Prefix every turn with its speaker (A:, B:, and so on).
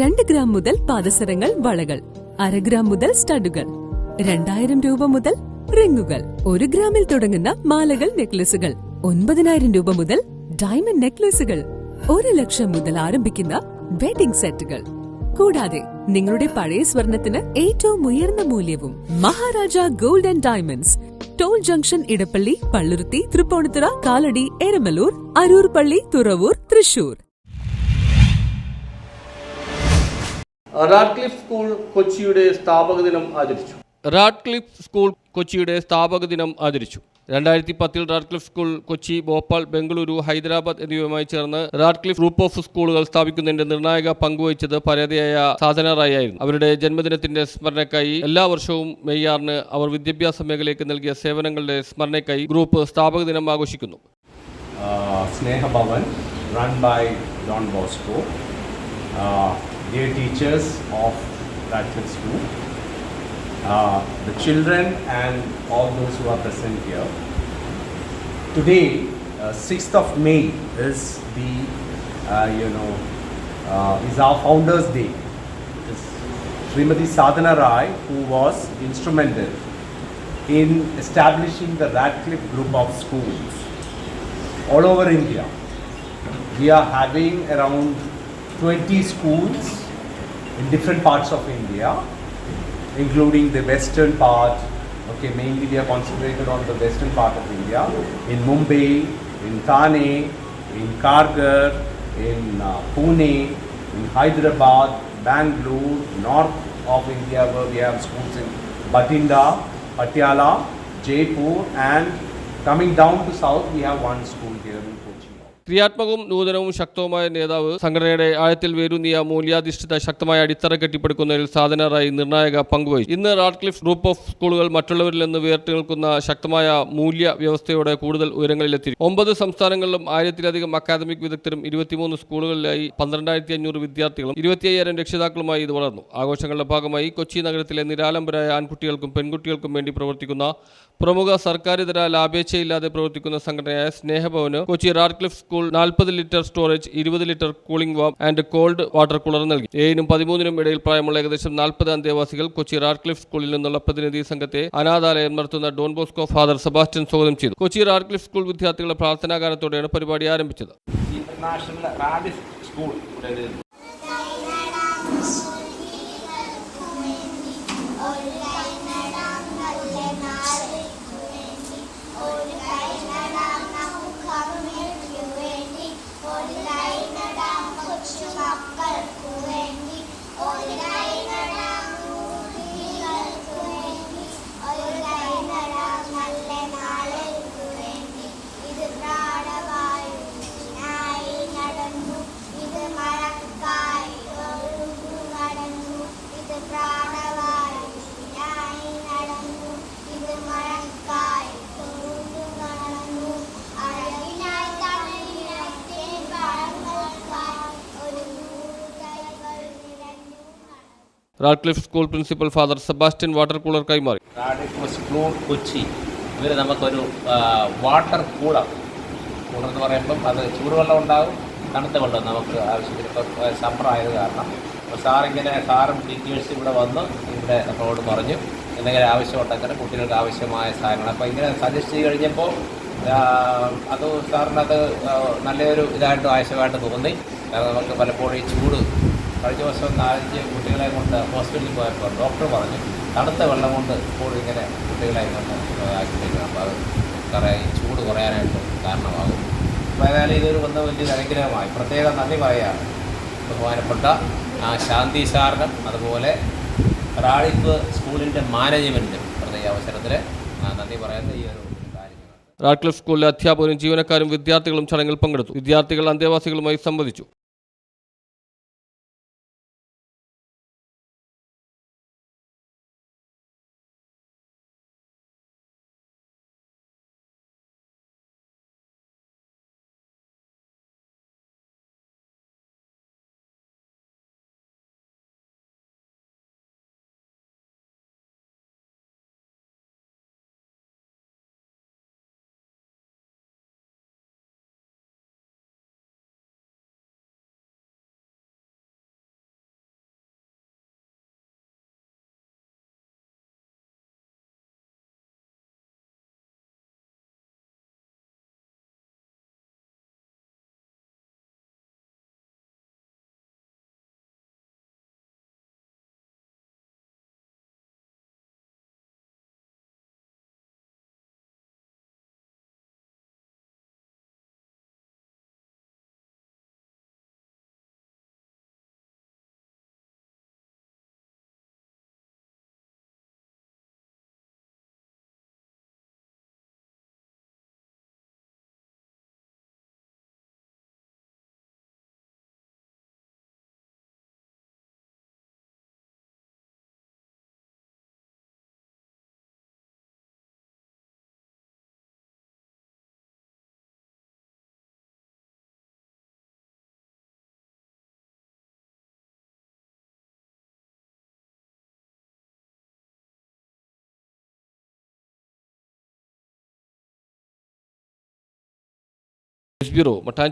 A: 2 gram മുതൽ പാദസരങ്ങൾ, വളകൾ, 1/2 gram മുതൽ സ്റ്റഡുകൾ, 2000 രൂപ മുതൽ റിങ്ങുകൾ, 1 ഗ്രാമിൽ തുടങ്ങുന്ന മാലകൾ, നെക്ലസുകൾ, 9000 രൂപ മുതൽ ഡയമണ്ട് നെക്ലസുകൾ, 1 ലക്ഷം മുതൽ ആരംഭിക്കുന്ന വെഡിംഗ് സെറ്റുകൾ. കൂടാതെ നിങ്ങളുടെ പഴയ സ്വർണത്തിന് ഏറ്റവും ഉയർന്ന മൂല്യവും. Maharaja gold and diamonds, toll junction, Edappally, Palluruthy, Tripunithura, Kalady, Eramalloor, Aroor Palli, Thuravoor, Thrissur.
B: Radcliffe school കൊച്ചിയുടെ സ്ഥാപക ദിനം ആചരിച്ചു. റാഡ്ക്ലിഫ് സ്കൂൾ കൊച്ചിയുടെ സ്ഥാപക ദിനം ആചരിച്ചു. 2010 റാഡ്ക്ലിഫ് സ്കൂൾ കൊച്ചി, ഭോപ്പാൽ, ബംഗളൂരു, ഹൈദരാബാദ് എന്നിവയുമായി ചേർന്ന് റാഡ്ക്ലിഫ് ഗ്രൂപ്പ് ഓഫ് സ്കൂളുകൾ സ്ഥാപിക്കുന്നതിന്റെ നിർണായക പങ്കുവഹിച്ചത് പരാതിയായ സാധന റായ് ആയിരുന്നു. അവരുടെ ജന്മദിനത്തിന്റെ സ്മരണയ്ക്കായി എല്ലാ വർഷവും മെയ് 6 അവർ വിദ്യാഭ്യാസ മേഖലയ്ക്ക് നൽകിയ സേവനങ്ങളുടെ സ്മരണയ്ക്കായി ഗ്രൂപ്പ് സ്ഥാപക ദിനം ആഘോഷിക്കുന്നു.
C: Snehabhavan run by Don Bosco, dear teachers of Radcliffe School, the children and all those who are present here. Today, 6th of May is the is our Founders Day. Srimati Sadhana Rai, who was instrumental in establishing the Radcliffe group of schools all over India. We are having around 20 schools in different parts of India, including the western part. Okay, mainly we are concentrated on the western part of India, in Mumbai, in Thane, in Kargar, in Pune, in Hyderabad, Bangalore, north of India where we have schools in Bathinda, Patiala, Jaipur, and coming down to south we have one school here in Kochi.
B: ക്രിയാത്മകവും നൂതനവും ശക്തവുമായ നേതാവ്, സംഘടനയുടെ ആഴത്തിൽ വേരൂന്നിയ മൂല്യാധിഷ്ഠിത ശക്തമായ അടിത്തറ കെട്ടിപ്പടുക്കുന്നതിൽ സാധന റായ് നിർണായക പങ്കുവഹിച്ചു. ഇന്ന് Radcliffe group of സ്കൂളുകൾ മറ്റുള്ളവരിൽ നിന്ന് വേറിട്ട് നിൽക്കുന്ന ശക്തമായ മൂല്യ വ്യവസ്ഥയോടെ കൂടുതൽ ഉയരങ്ങളിലെത്തി. 9 സംസ്ഥാനങ്ങളിലും 1000-ലധികം അക്കാദമിക് വിദഗ്ധരും 23 സ്കൂളുകളിലായി 12500 വിദ്യാർത്ഥികളും 25000 രക്ഷിതാക്കളുമായി ഇത് വളർന്നു. ആഘോഷങ്ങളുടെ ഭാഗമായി കൊച്ചി നഗരത്തിലെ നിരാലംബരായ ആൺകുട്ടികൾക്കും പെൺകുട്ടികൾക്കും വേണ്ടി പ്രവർത്തിക്കുന്ന പ്രമുഖ സർക്കാരിതര ലാഭേച്ഛയില്ലാതെ പ്രവർത്തിക്കുന്ന സംഘടനയായ സ്നേഹഭവന് Kochi Radcliffe school 40 litre storage, 20 litre cooling warm and cold water cooler നൽകി. 7-നും 13-നും ഇടയിൽ പ്രായമുള്ള ഏകദേശം 40 അന്തേവാസികൾ കൊച്ചി റാഡ്ക്ലിഫ് സ്കൂളിൽ നിന്നുള്ള പ്രതിനിധി സംഘത്തെ അനാഥാലയം നടത്തുന്ന ഡോൺ ബോസ്കോ ഫാദർ സെബാസ്റ്റ്യൻ സ്വാഗതം ചെയ്തു. കൊച്ചി റാഡ്ക്ലിഫ് സ്കൂൾ വിദ്യാർത്ഥികളുടെ പ്രാർത്ഥനാഗാനത്തോടെയാണ് പരിപാടി ആരംഭിച്ചത്. Radcliffe school principal father Sebastian water cooler കൈമാറി.
D: റാഡ്ക്ലിഫ് സ്കൂൾ കൊച്ചി ഇവർ നമുക്കൊരു വാട്ടർ കൂളർ എന്ന് പറയുമ്പം അത് ചൂടുവെള്ളം ഉണ്ടാകും, തണുത്ത വെള്ളം നമുക്ക് ആവശ്യത്തിന്. ഇപ്പോൾ സമ്മർ ആയത് കാരണം അപ്പോൾ സാറും ടീച്ചേഴ്സും ഇവിടെ വന്ന് ഇവിടെ നമ്മളോട് പറഞ്ഞു എന്തെങ്കിലും ആവശ്യമുണ്ടെങ്കിൽ കുട്ടികൾക്ക് ആവശ്യമായ സാധനങ്ങൾ. അപ്പോൾ ഇങ്ങനെ സജസ്റ്റ് ചെയ്ത് കഴിഞ്ഞപ്പോൾ അത് സാറിനത് നല്ലൊരു ഇതായിട്ട് ആവശ്യമായിട്ട് തോന്നി. നമുക്ക് പലപ്പോഴും ഈ ചൂട് കഴിഞ്ഞ ദിവസം 4-5 കുട്ടികളെ കൊണ്ട് ഹോസ്പിറ്റലിൽ പോയപ്പോൾ ഡോക്ടർ പറഞ്ഞു തണുത്ത വെള്ളം കൊണ്ട് എപ്പോഴും ഇങ്ങനെ കുട്ടികളെ കൊണ്ട് ആക്കിയിട്ടുണ്ട്. അപ്പോൾ അത് ഈ ചൂട് കുറയാനായിട്ട് കാരണമാകും. അപ്പോൾ ഏതായാലും ഇതൊരു വലിയ അനുഗ്രഹമായി പ്രത്യേകം നന്ദി പറയുകയാണ് ബഹുമാനപ്പെട്ട ശാന്തി സാറിനും അതുപോലെ റാഡ്ക്ലിഫ് സ്കൂളിൻ്റെ മാനേജ്മെൻറ്റിനും പ്രത്യേക അവസരത്തിൽ നന്ദി പറയുന്നത് ഈ ഒരു കാര്യമാണ്.
B: റാഡ്ക്ലിഫ് സ്കൂളിലെ അധ്യാപകരും ജീവനക്കാരും വിദ്യാർത്ഥികളും ചടങ്ങിൽ പങ്കെടുത്തു. വിദ്യാർത്ഥികൾ അന്തേവാസികളുമായി സംവദിച്ചു. ബ്യൂറോ, മട്ടാഞ്ചേരി.